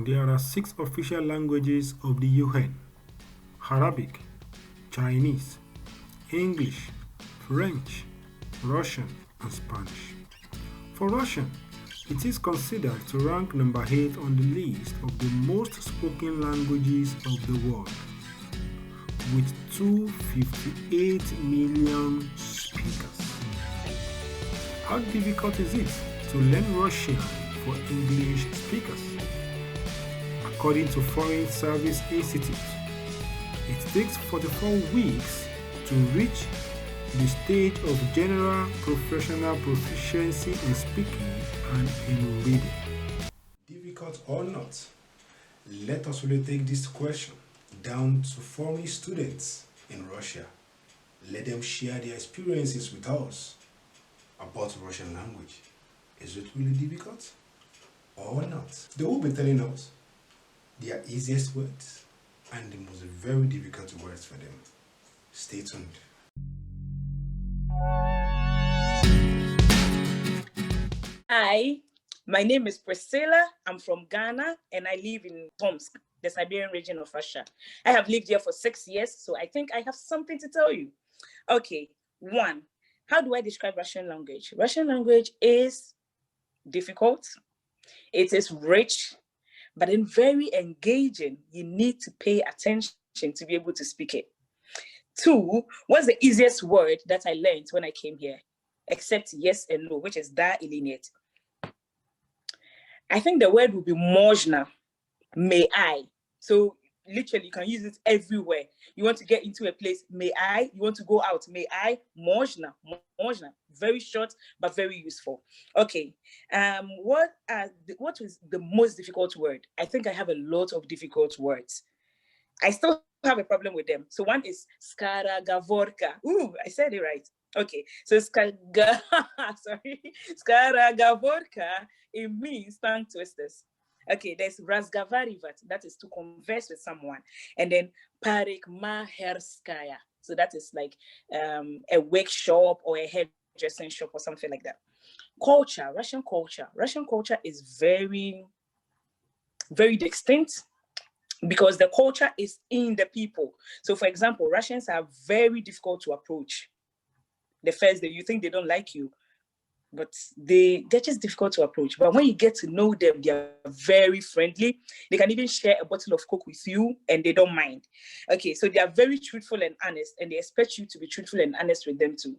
There are six official languages of the UN: Arabic, Chinese, English, French, Russian, and Spanish. For Russian, it is considered to rank number 8 on the list of the most spoken languages of the world, with 258 million speakers. How difficult is it to learn Russian for English speakers? According to Foreign Service Institute, it takes 44 weeks to reach the stage of general professional proficiency in speaking and in reading. Difficult or not, let us really take this question down to foreign students in Russia. Let them share their experiences with us about Russian language. Is it really difficult or not? They will be telling us their easiest words and the most very difficult words for them. Stay tuned. Hi, my name is Priscilla. I'm from Ghana and I live in Tomsk, the Siberian region of Russia. I have lived here for 6 years, so I think I have something to tell you. Okay, one, how do I describe Russian language? Russian language is difficult, it is rich, but then very engaging. You need to pay attention to be able to speak it. Two, what's the easiest word that I learned when I came here? Except yes and no, which is da ilinet. I think the word would be mojna, may I. So literally you can use it everywhere. You want to get into a place, may I? You want to go out, may I? Mojna, mojna. Very short, but very useful. Okay, what is the most difficult word? I think I have a lot of difficult words. I still have a problem with them. So one is skaragovorka. Ooh, I said it right. Okay, so sorry, skaragovorka, it means tongue twisters. Okay, there's razgovarivat, that is to converse with someone. And then parikmaherskaya, so that is like a wake shop or a hairdressing shop or something like that. Culture, Russian culture. Russian culture is very, very distinct because the culture is in the people. So for example, Russians are very difficult to approach. The first day you think they don't like you, but they're just difficult to approach. But when you get to know them, they're very friendly. They can even share a bottle of Coke with you and they don't mind. Okay, so they are very truthful and honest, and they expect you to be truthful and honest with them too.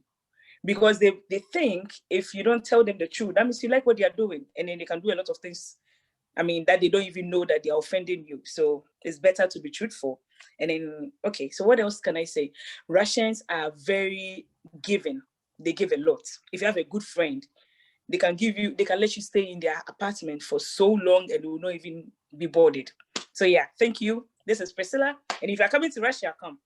Because they think if you don't tell them the truth, that means you like what they are doing. And then they can do a lot of things, that they don't even know that they're offending you. So it's better to be truthful. And then, okay, so what else can I say? Russians are very giving. They give a lot. If you have a good friend, they can let you stay in their apartment for so long and they will not even be bothered. So yeah, thank you. This is Priscilla. And if you're coming to Russia, come.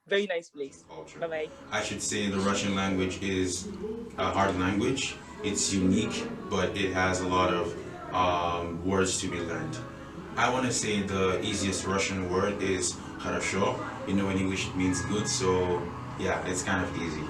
Very nice place. Bye-bye. I should say the Russian language is a hard language. It's unique, but it has a lot of words to be learned. I want to say the easiest Russian word is хорошо. In English it means good, so yeah, it's kind of easy,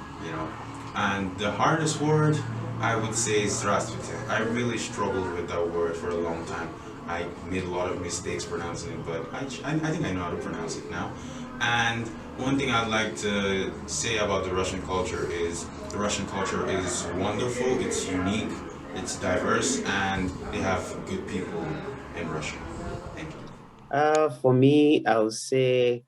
And the hardest word, I would say здравствуйте. I really struggled with that word for a long time. I made a lot of mistakes pronouncing it, but I think I know how to pronounce it now. And one thing I'd like to say about the Russian culture is the Russian culture is wonderful, it's unique, it's diverse, and they have good people in Russia. Thank you. For me, I would say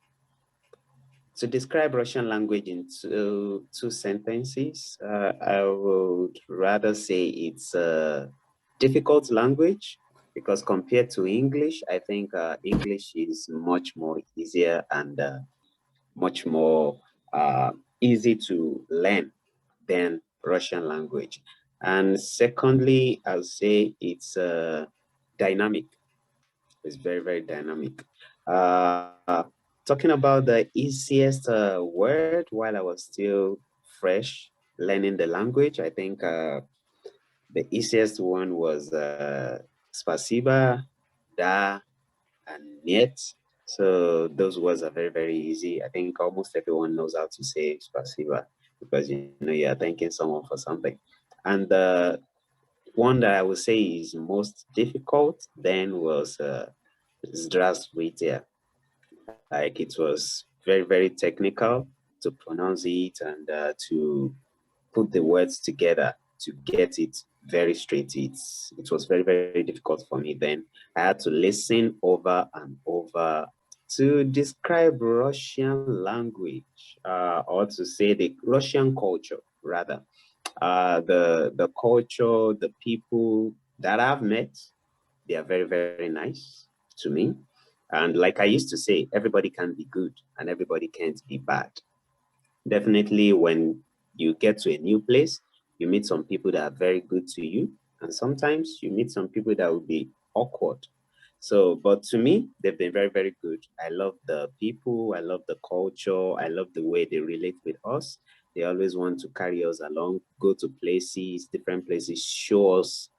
to describe Russian language in two sentences, I would rather say it's a difficult language because compared to English, I think English is much more easier and much more easy to learn than Russian language. And secondly, I'll say it's dynamic. It's very, very dynamic. Talking about the easiest word while I was still fresh learning the language, I think the easiest one was spasiba, da, and niet. So those words are very, very easy. I think almost everyone knows how to say spasiba because you are thanking someone for something. And the one that I would say is most difficult then was Здравствуйте. Like it was very, very technical to pronounce it and to put the words together to get it very straight. It was very, very difficult for me then. I had to listen over and over to describe Russian language, or to say the Russian culture, rather. The culture, the people that I've met, they are very, very nice to me. And like I used to say, everybody can be good and everybody can't be bad. Definitely, when you get to a new place, you meet some people that are very good to you. And sometimes you meet some people that will be awkward. So, but to me, they've been very, very good. I love the people, I love the culture, I love the way they relate with us. They always want to carry us along, go to places, different places, show us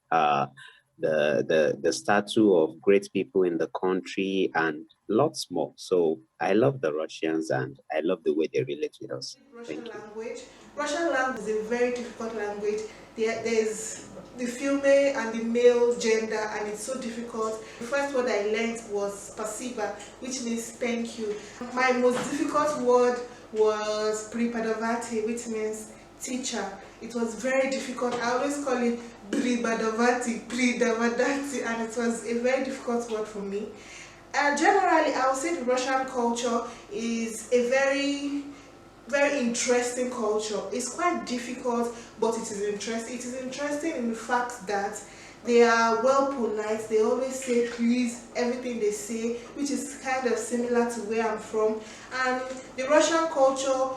the statue of great people in the country and lots more. So I love the Russians and I love the way they relate with us. Russian Thank you. language. Russian language is a very difficult language. There's the female and the male gender, and it's so difficult. The first word I learned was spasiba, which means thank you. My most difficult word was pripadavati, which means teacher. It was very difficult. I always call it pribadavati, pridavadati, and it was a very difficult word for me. Generally, I would say the Russian culture is a very interesting culture. It's quite difficult, but it is interesting. It is interesting in the fact that they are well polite. They always say please, everything they say, which is kind of similar to where I'm from. And the Russian culture,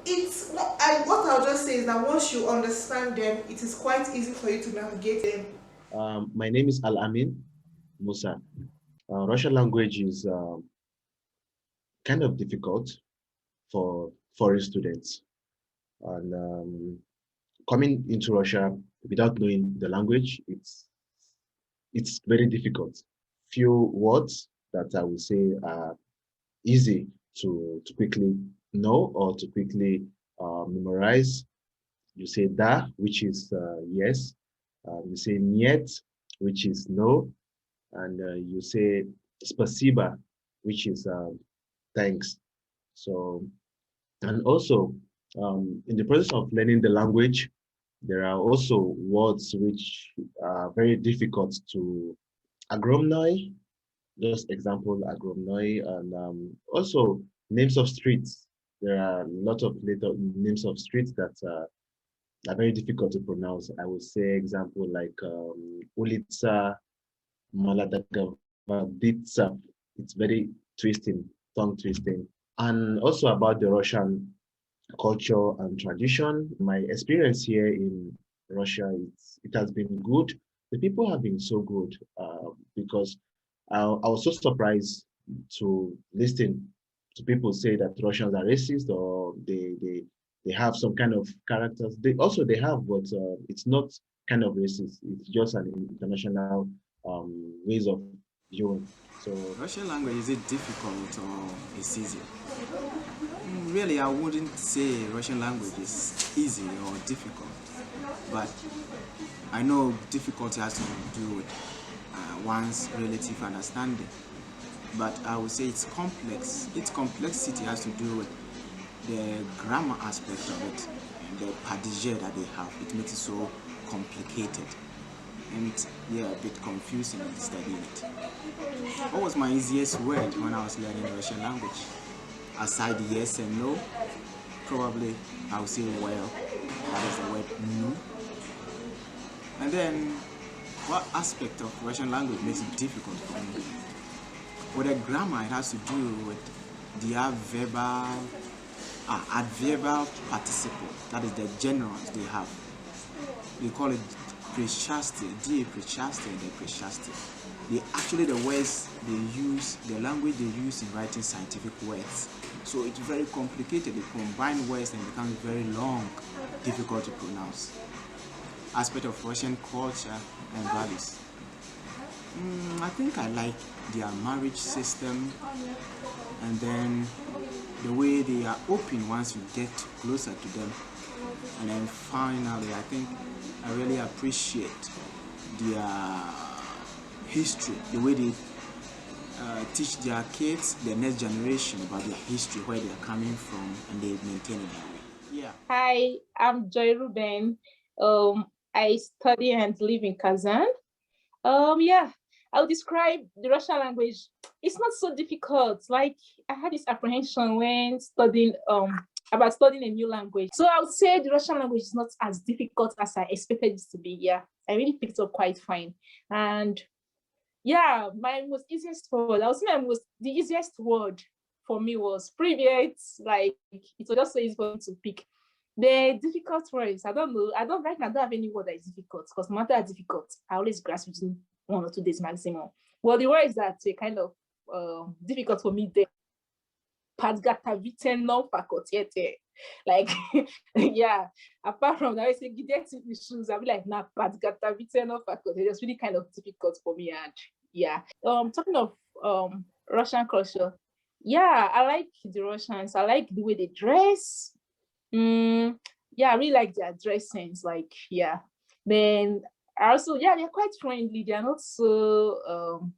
what I'll just say is that once you understand them, it is quite easy for you to navigate them. My name is Al Amin Musa. Russian language is kind of difficult for foreign students, and coming into Russia without knowing the language, it's very difficult. Few words that I would say are easy to quickly know or to quickly memorize. You say da, which is yes. You say niet, which is no, and you say spasiba, which is thanks. So, and also in the process of learning the language, there are also words which are very difficult to agromnoi, just example agromnoi, and also names of streets. There are a lot of little names of streets that are very difficult to pronounce. I would say example like Ulitsa, Maladagavaditsa. It's very twisting, tongue twisting. And also about the Russian culture and tradition. My experience here in Russia, it has been good. The people have been so good because I was so surprised to listen to people say that Russians are racist or they have some kind of characters. They have, but it's not kind of racist. It's just an international ways of viewing. So Russian language, is it difficult or it's easy? Really, I wouldn't say Russian language is easy or difficult, but I know difficulty has to do with one's relative understanding. But I would say it's complex. Its complexity has to do with the grammar aspect of it, and the padige that they have. It makes it so complicated and a bit confusing in studying it. What was my easiest word when I was learning Russian language? Aside yes and no, probably I would say well. That is the word no. And then, what aspect of Russian language makes it difficult for me? With the grammar, it has to do with the adverbial participle. That is the generals they have. They call it prechastic, the prechastic and the prechastic. Actually, the words they use, the language they use in writing scientific words. So it's very complicated. They combine words and it becomes very long, difficult to pronounce. Aspect of Russian culture and values. I think I like their marriage system, and then the way they are open once you get closer to them. And then finally, I think I really appreciate their history, the way they teach their kids, the next generation, about their history, where they are coming from, and they maintain it that way. Yeah. Hi, I'm Joy Ruben. I study and live in Kazan. Yeah, I'll describe the Russian language. It's not so difficult. Like, I had this apprehension when studying about studying a new language. So I would say the Russian language is not as difficult as I expected it to be. Yeah, I really picked up quite fine. And yeah, my most easiest word, I would say the easiest word for me was Privyet. Like, it was just so easy for me to pick. The difficult words, I don't know. I don't have any word that is difficult, because no matter how difficult, I always grasp within 1 or 2 days maximum. Well, the words that are kind of difficult for me, they Padgataviteno fakotiete. Like, yeah, apart from that, I say get issues, I'll be like, nah, Padgataviteno fakotiete. It's really kind of difficult for me. And yeah, talking of Russian culture, yeah, I like the Russians. I like the way they dress. Yeah, I really like their dress sense. Like, yeah. Then also, yeah, they're quite friendly. They're not so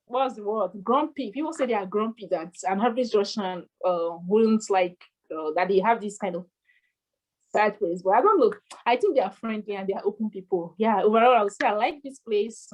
what's the word? Grumpy. People say they are grumpy, that an average Russian wouldn't like that they have this kind of side place. But I don't know. I think they are friendly and they are open people. Yeah, overall, I would say I like this place.